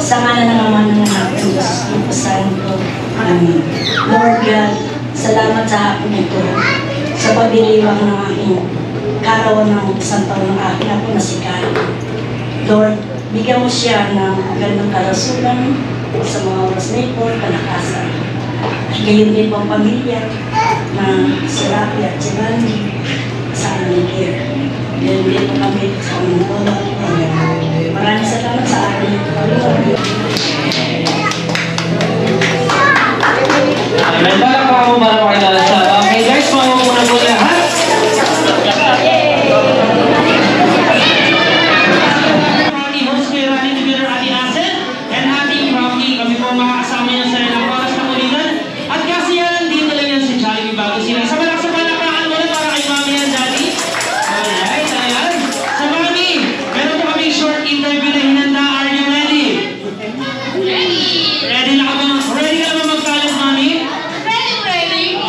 Sa ngalan ng Ama ng Anak ng Diyos, ipasahin ko. Amen. Lord God, salamat sa hapon ito, sa pabiliwang ng aking karawan ng isang taon ng aking apo na si Kyle. Lord, bigyan mo siya ng magandang karasulan sa mga oras na ito, kalakasan. At gayon din po ang pamilya na si Rapi at si Randy sa aming care. Gayon din po kami sa aming lola. Maraming salamat sa akin. Amen. Balak pa ako para makilala siya. Okay guys, muna po lahat. Ating host kay Rani together, ating Asen, and ating Rocky. Kami po makakasama niya sa ilang oras na kulitan. At kasi yan, dito lang yan si Jollibee bago sila. Sa palakpakan muna para kay Mami and Daddy. Alright, ayan. Sa Mami, meron po kami short interview na hinanda. Are you ready? Ready! Ready na ka ba? Ready ka na ba mag-talent, Mami? Ready.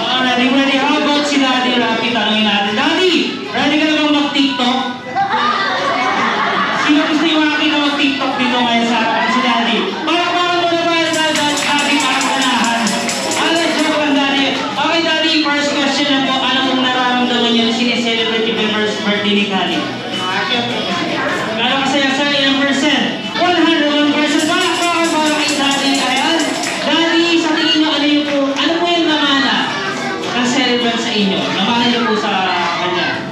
How about si Daddy Rapi? Tanungin natin. Daddy, ready ka na bang mag-TikTok? Sino gusto yung makakita mag-TikTok dito ngayon sa harapan? Si Daddy. Palakpakan mo na ba yung Daddy para panahan? Joke lang, Daddy. Okay, Daddy, first question na po. Ano kung nararamdaman niyo na sineselebrate yung first birthday ni Kali? Gano'ng kasaya sa ilang percent? 101%. Palakpakan para kay Daddy. Ayan. Daddy, sa tingin niyo, ano po yung namana ng celebrant sa inyo? Namana niyo po sa kanya?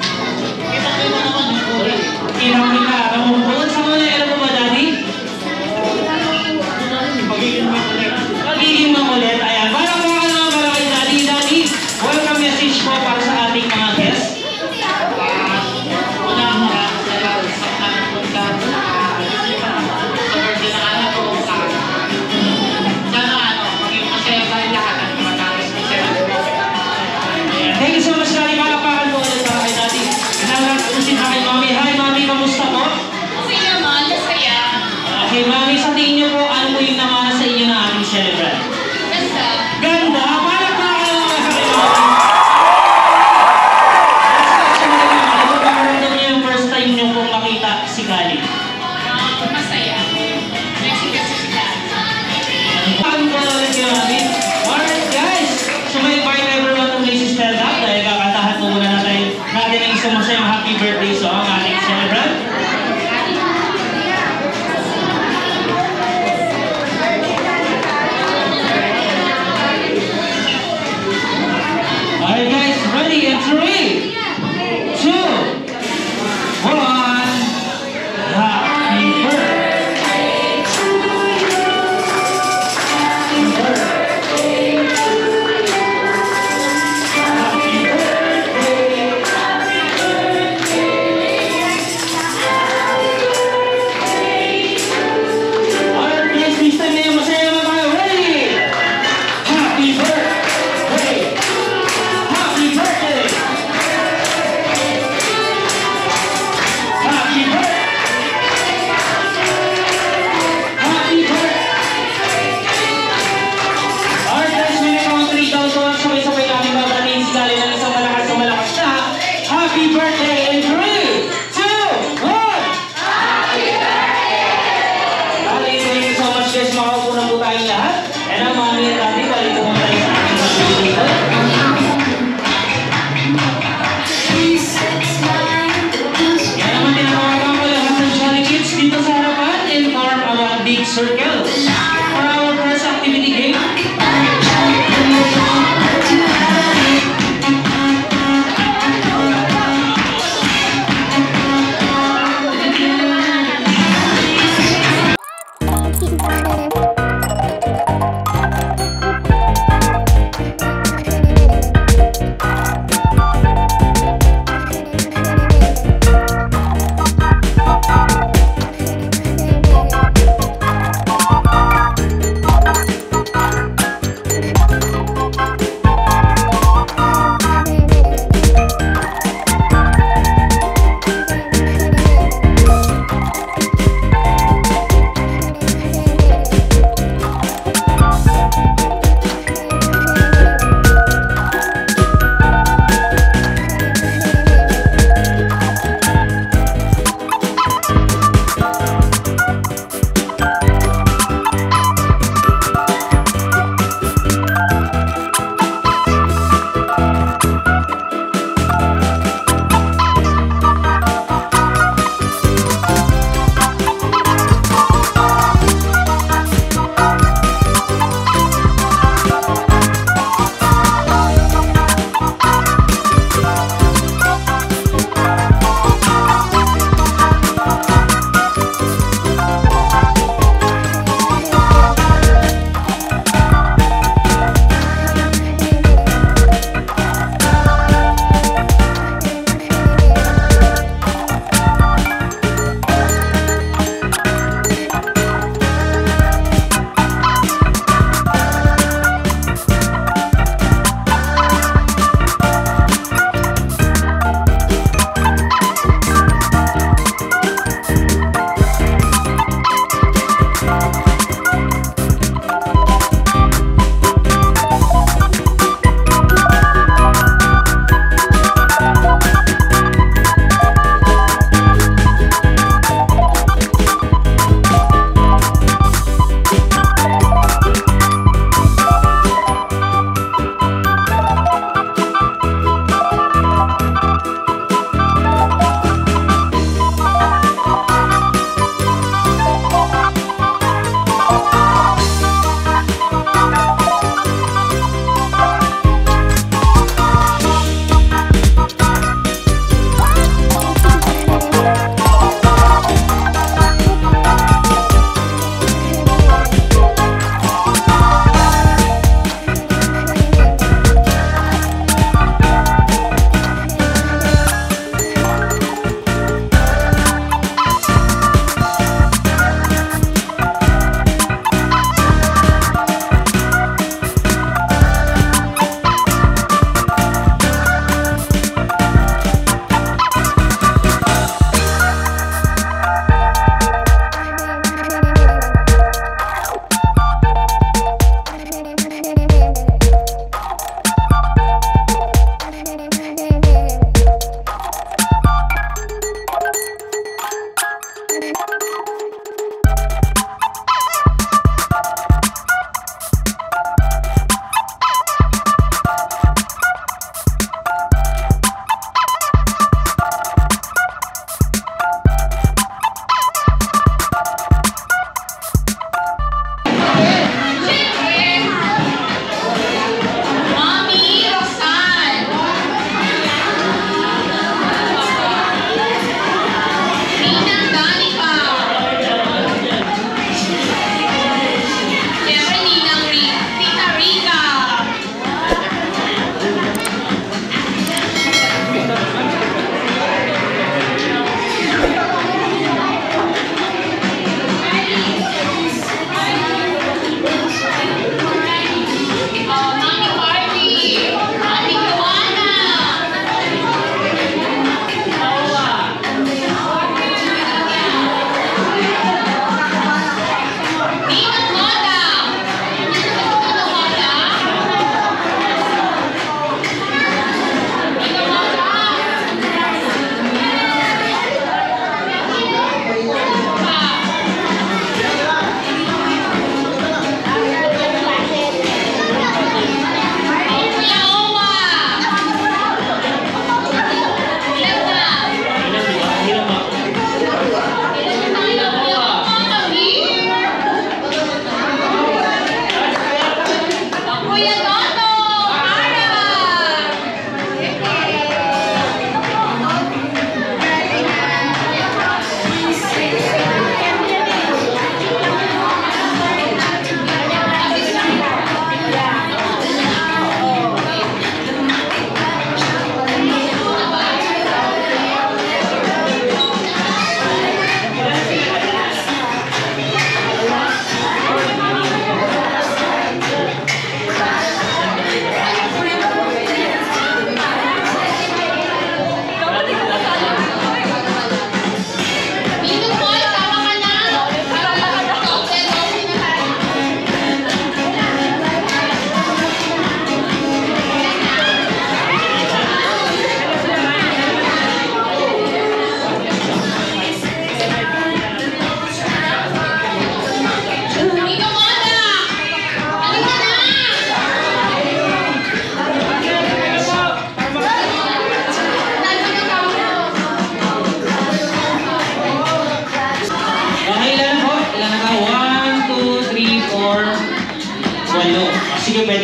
Kita mo naman yung kulay. Kita. Bukod sa kulay, alam mo ba, Daddy? Pagiging makulit. Ayan. Palakpakan naman para kay Daddy. Daddy, welcome message po para sa ating mga guests. Thank you so much, Daddy. Palakpakan po ulit para kay Daddy. Nalasin sa kay Mami. Hi, Mami. Kamusta po? Okay naman, masaya. Okay, Mami. Sa tingin niyo po, ano po yung namana sa inyo na ating celebrant? Basta. Ganda! Palakpakan naman para kay Mami. Ano po pakiramdam niyo yung first time niyo pong makita si Kali? Masaya. Mexican sila. Paano po ulit kay Mami? Alright, guys. So may invite everyone to please stand up dahil kakatahan po muna natin ang isang masayang happy birthday song ating celebrant. Alright guys, ready in 3, 2, 1. Happy birthday to you. Happy birthday to you. Happy birthday. Happy birthday. Alright guys, this time na yung masaya mga tayo. Ready? Happy birthday. Happy birthday! Happy birthday! Happy birthday! Alright guys, may count 3 down to 1. Sabay-sabay namin babatiin si Kali ng isang malakas na happy birthday in 3, 2, 1! Happy birthday! Kali, thank you so much guys. Makaupo na po tayong lahat. And ang Mami at Daddy, balik po muna tayo sa ating birthday dito. Yan naman tinawagan ko lahat ng Jolly Kids dito sa harapan and form a big circle for our first activity game.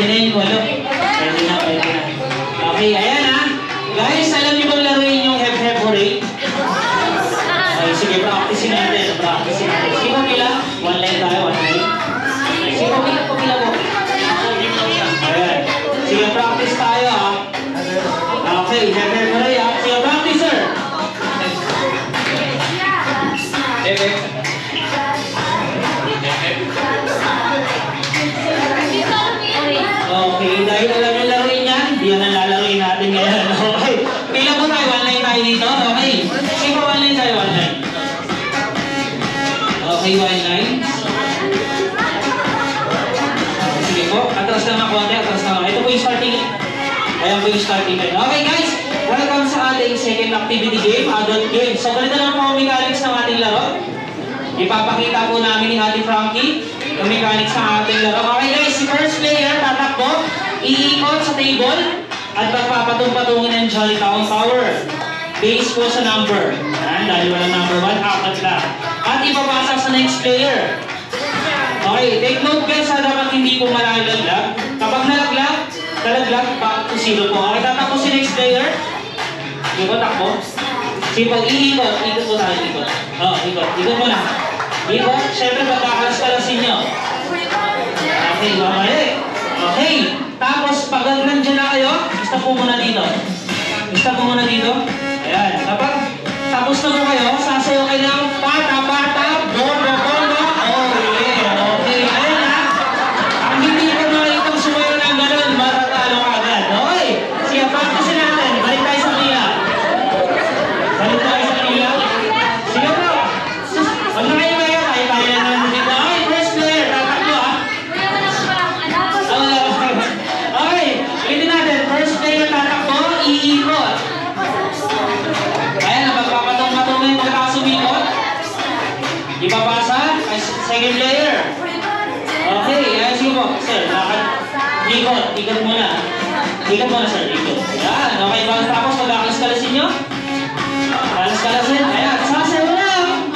na yung walo. Pwede na, pwede na. Okay, ayan ha. Guys, alam niyo bang laruin yung hep-hep hooray? Okay, sige, practicein natin. Practicein natin. Sige, pagkila. One line tayo, one line. Sige, pagkila po. Ayan. Sige, practice tayo ha. Okay, hep-hep hooray ha. Sige, practice sir. Hep-hep. Okay, dahil alam yung laruin yan, yan ang lalaruin natin ngayon. Okay, pila po tayo, one line tayo dito. Okay, sige po, one line tayo, one line. Okay, one line. Sige po, atras lang ako, atras lang ako. Ito po yung starting. Ayan po yung starting line. Okay guys, welcome sa ating second activity game, adult game. So ganito lang po ang mechanics ng ating laro. Ipapakita po namin ni Ate Frankie yung mechanics ng ating laro. Okay guys, si first player tatakbo, iikot sa table at magpapatong-patungin ng Jolly Town Power. Base po sa number. Yan, dahil walang number 1, apat lang. At ipapasa sa next player. Okay, take note guys ha, dapat hindi po malalaglag. Kapag nalaglag, talaglag, back to 0 po. Okay, tatakbo si next player. Ikot, takbo. Sige, pag iikot, ikot po tayo, ikot. Ikot mo na. Ikot, syempre pagkakalas-kalasin nyo. Okay, babalik. Okay, tapos pag nandiyan na kayo, stop po muna dito. Stop po muna dito. Ayan, kapag tapos na po kayo, sasayo kayo ng pata-pata, bomba-bomba. Okay, ayan na. Ang hindi ko nakikita sumayo ng ganun, matatalo ka agad. Okay, sige, practice natin. Balik tayo sa pila. Balik tayo sa pila. Sige po. Pag na kayo kayo, tayo na naman dito. Okay, first player, tatakbo ha. Okay, ulitin natin. First player tatakbo, iikot. Ayan, napagpapatong-patong na yung pagkakasumikot. Ipapasa, second player. Okay, ayan, sige po. Sir, lakad. Ikot muna. Ikot muna, sir, ikot. Ayan, okay, tapos pagkakalas-kalasin nyo. Kalas-kalasin, ayan, sasayo lang.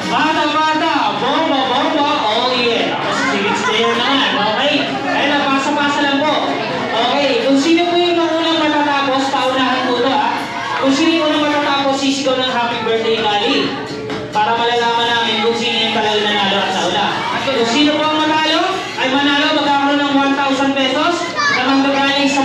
Bata-bata, bomba-bomba, oh yeah. Tapos second player naman, okay? Ayan, napasa-pasa lang po. Okay, kung sino po yung unang matatapos, paunahan po ito ha. Kung sino yung unang matatapos, sisigaw ng happy birthday Kali. Para malalaman namin kung sino yung talagang nanalo at naula. Kung sino po ang manalo, ay manalo magkakaroon ng 1,000 pesos na manggagaling sa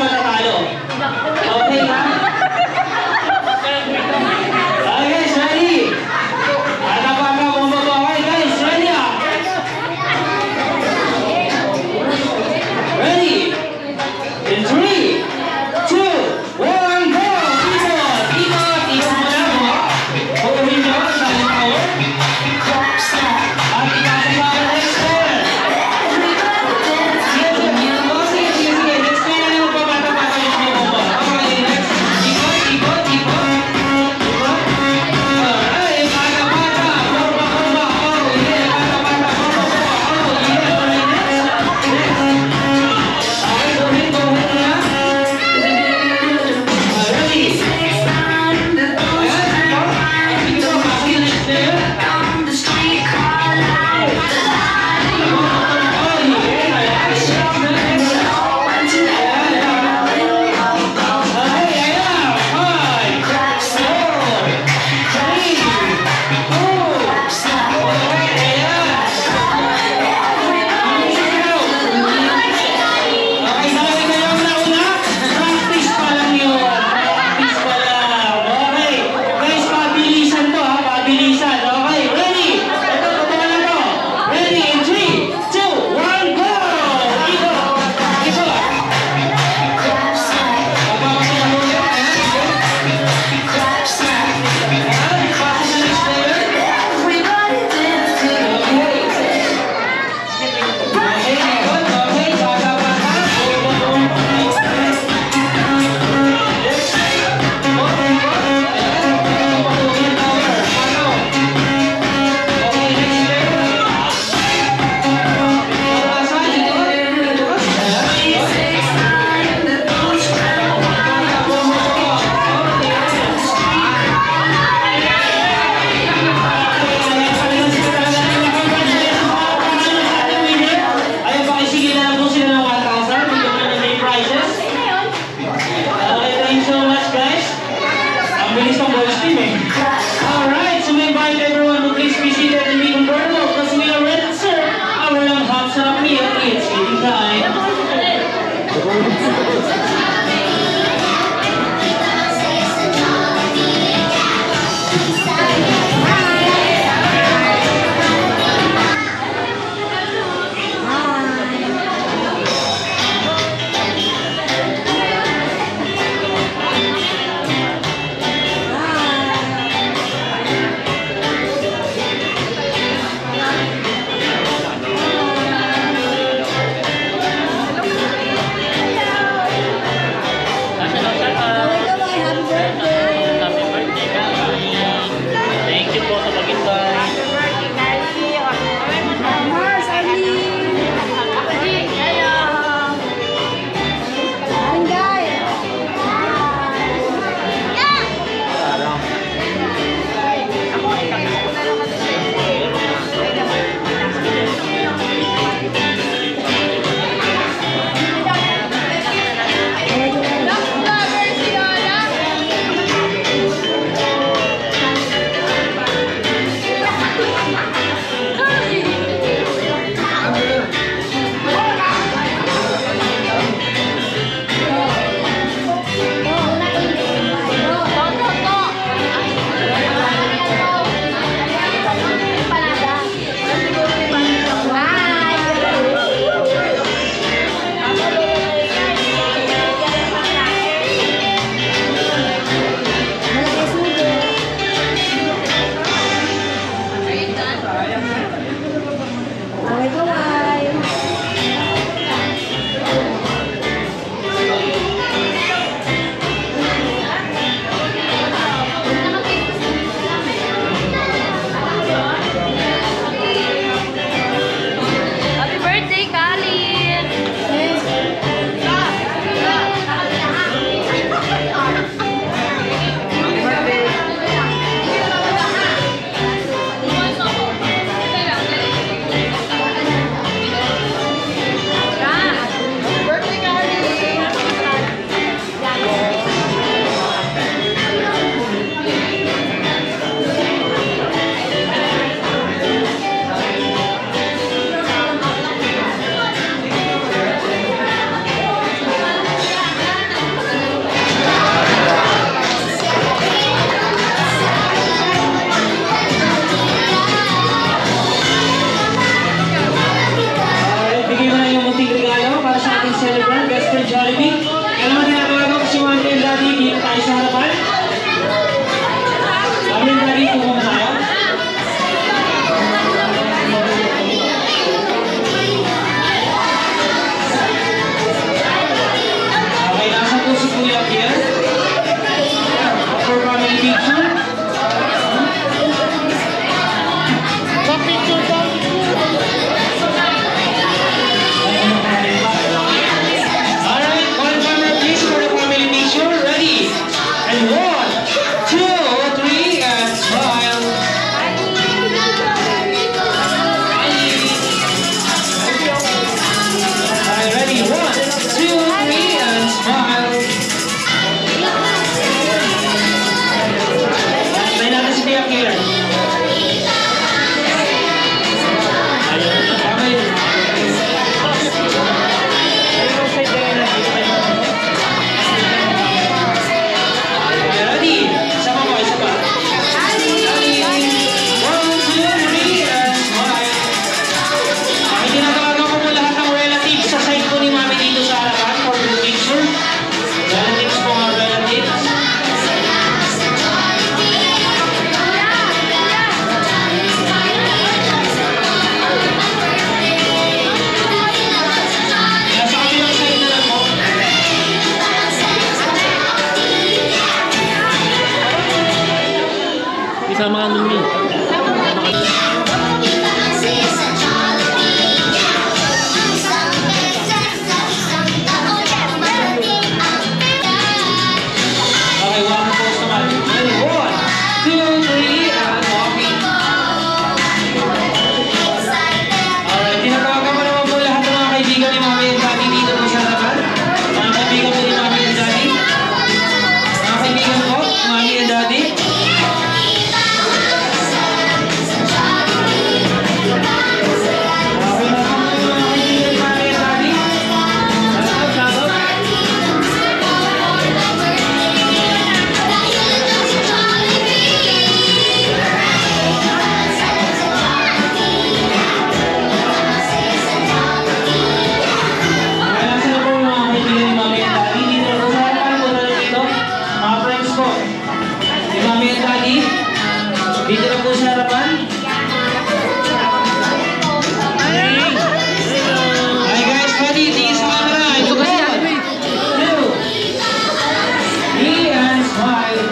Alright,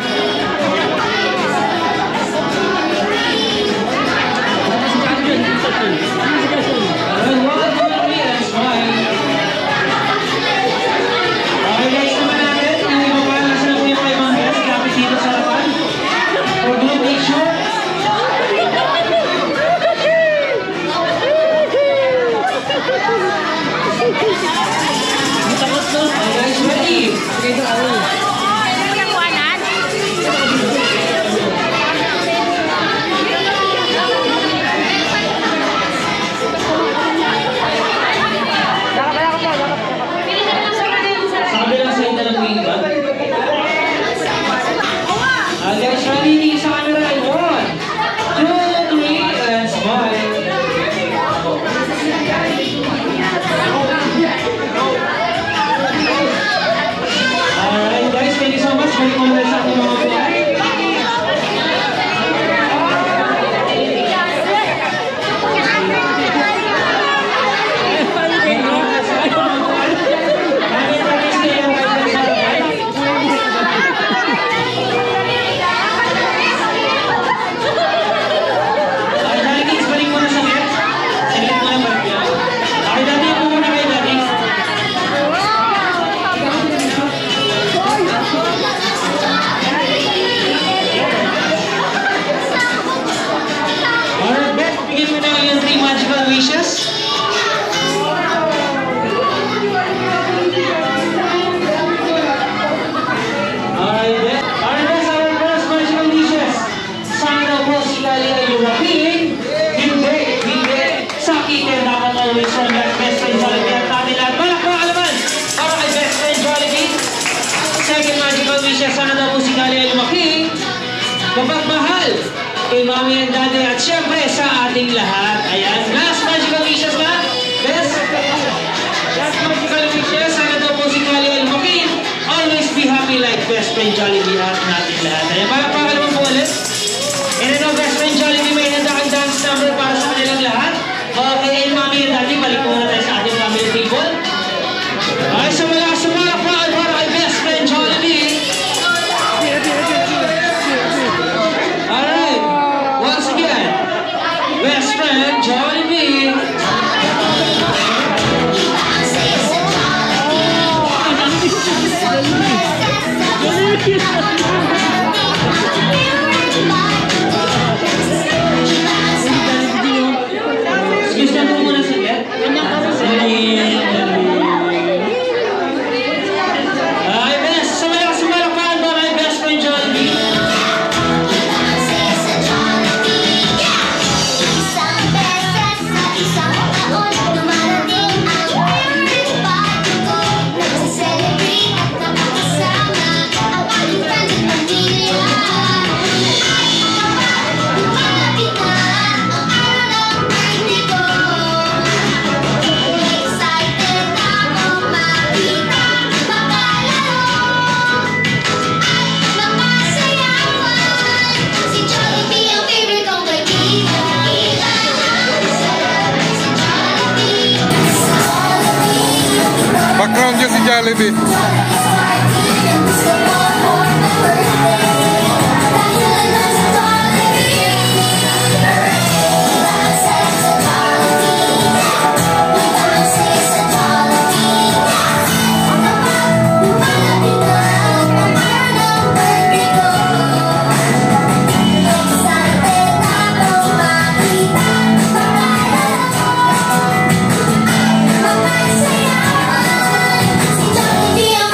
1, 2, 3, and smile. Okay guys, naman natin. Yung iba pa, nasa lang po yung 500. Kapit dito sa harapan. For group picture. Okay guys, ready? Sa kabilang side na lang po yung iba. Guys, ready? Tingin sa camera. 1, 2, 3, and smile. Alright guys, thank you so much. Balik mo na sa ating mga buhay. Sana daw po si Kali ay lumaki, mapagmahal kay Mami and Daddy at syempre sa ating lahat. Ayan, last magical wishes na. Best, last magical wishes. Sana daw po si Kali ay lumaki. Always be happy like best friend Jollibee at nating lahat. Ayan, palakpakan naman po ulit. And ano, best friend Jollibee, may handang dance number para sa kanilang lahat. Okay, Mami and Daddy, balik po na tayo sa ating family people. Ay, sa malakas sa palakpakan para kay best friend Jollibee. Alright, once again, best friend Jollibee. Excuse me po muna saglit. Ay, best, sa malakas sa palakpakan para kay best friend Jollibee. Background niya si Jollibee. Be a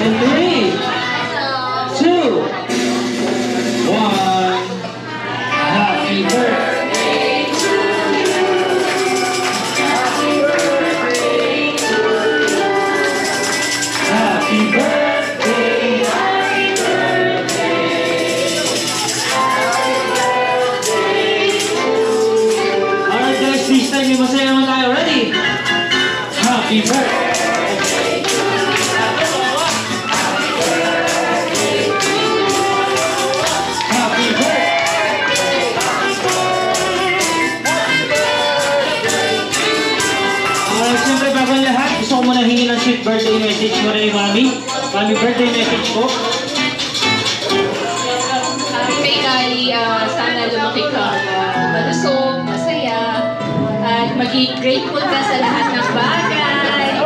In 3, 2, 1. Happy birthday to you. Happy birthday to you. Happy birthday, happy birthday. Alright guys, please time yung masaya naman tayo. Ready? Happy birthday. Happy birthday. Alright, siyempre bago ang lahat, gusto ko muna hingin ng sweet birthday message mo rin, Mami. Mami, birthday message ko. Kay Kali, sana lumaki ka malusog, masaya, at maging grateful ka sa lahat ng bagay.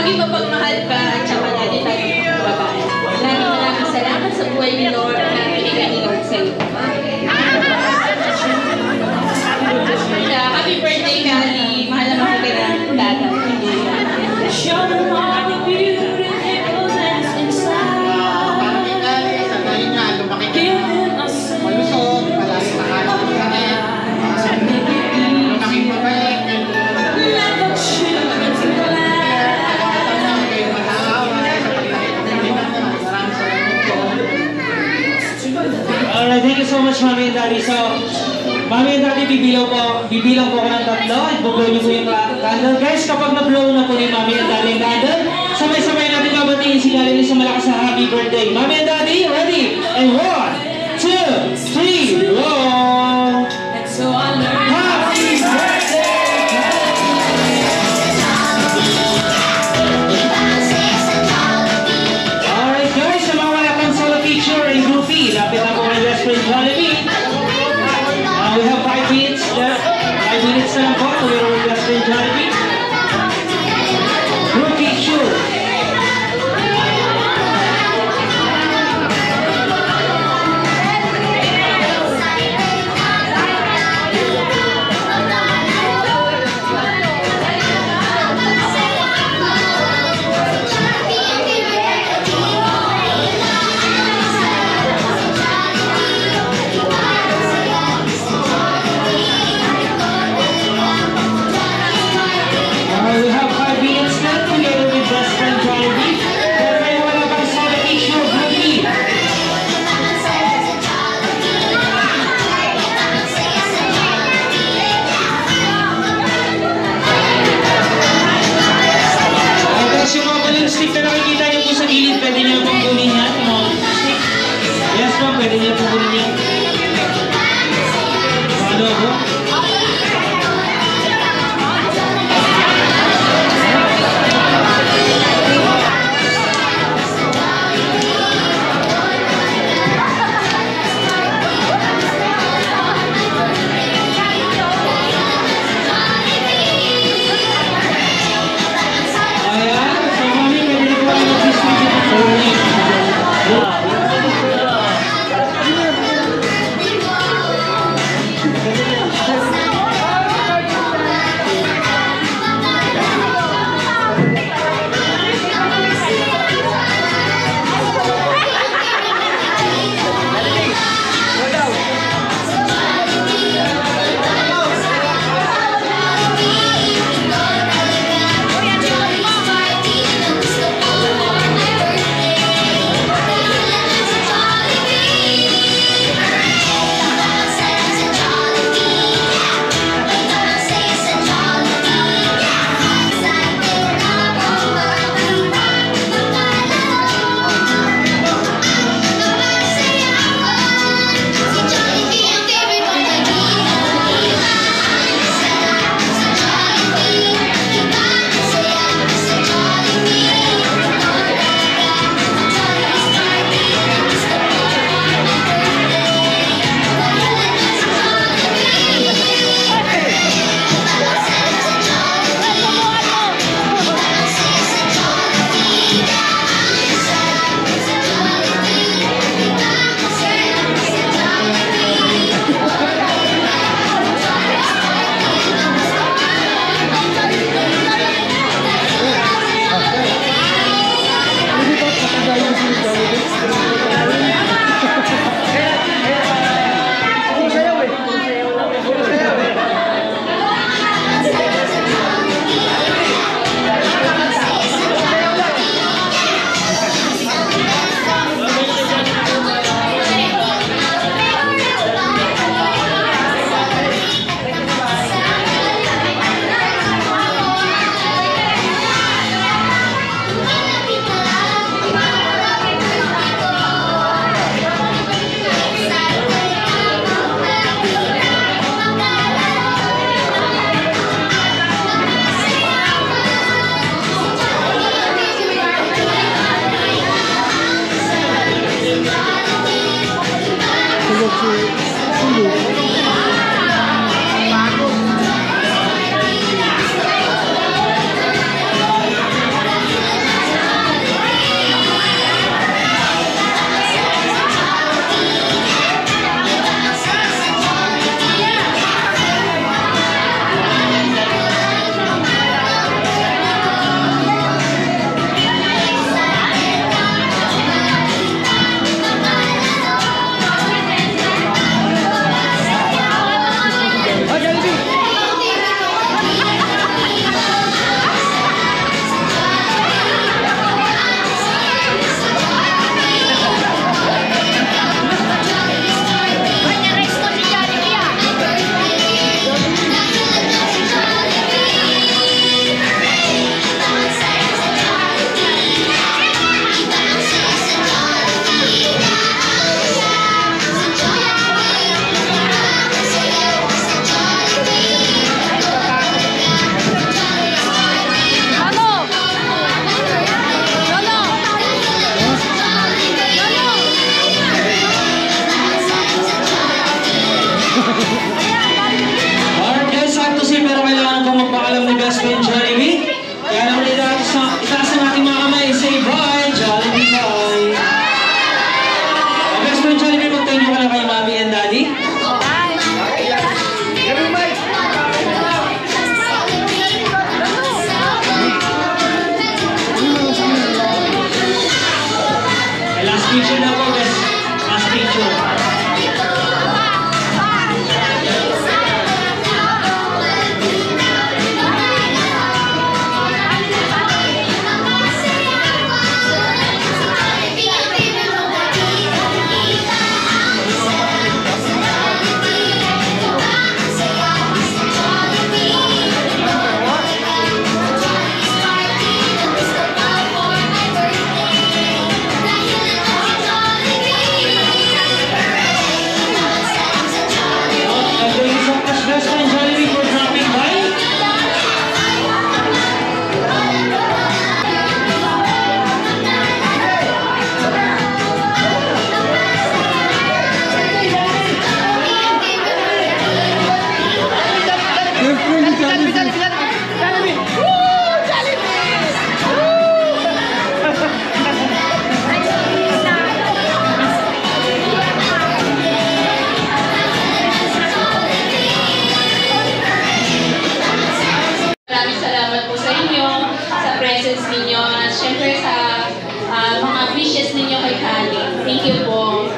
Maging mapagmahal ka at saka lagi tayo magpapababaan. Maraming salamat sa buhay ni Lord na binigay ni Lord sa iyo. Happy birthday, Kali. Mahal na mahal ka ng dada. Show them all the beauty that goes inside. Malusog, malaki na malaking mabalik. Alright, thank you so much, Mami and Daddy. So, Mami and Daddy, bibilang po ako ng tatlo at bublow niyo po yung candle. Guys, kapag na-blow na po ni Mami and Daddy yung candle, sabay-sabay natin babatiin si Daddy sa malakas sa happy birthday. Mami and Daddy, ready? And 1, 2, 3, roll! Happy birthday! Alright guys, sa mga wala pang solo picture and groupie, lapit na po ng best friend Jollibee. We have 5 minutes left. 5 minutes na lang po to your best friend Jollibee. Group picture. best friend Jollibee. Kaya naman itaas ng ating mga kamay. Say bye, Jollibee, bye. Best friend Jollibee, mag-thank you ka na kay Mommy and Daddy. Last picture na po, guys. Last picture. Best friend Jollibee for dropping by. Maraming salamat po sa inyo, sa presence ninyo, at syempre sa mga wishes ninyo kay Kali. Thank you po.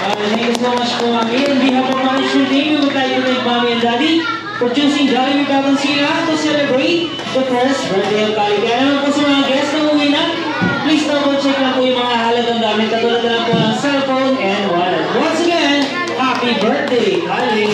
Thank you so much po, Mami. On behalf of Management Team, we would like to thank Mommy and Daddy for choosing Jollibee Vacancia to celebrate the first birthday of Kali. Kaya naman po sa mga guests na umuwi na, please double check lang po yung mga halagang damit, katulad na lang po ng cellphone and wallet. Once again, happy birthday, Kali!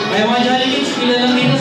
May mga Jollibee, pila lang dito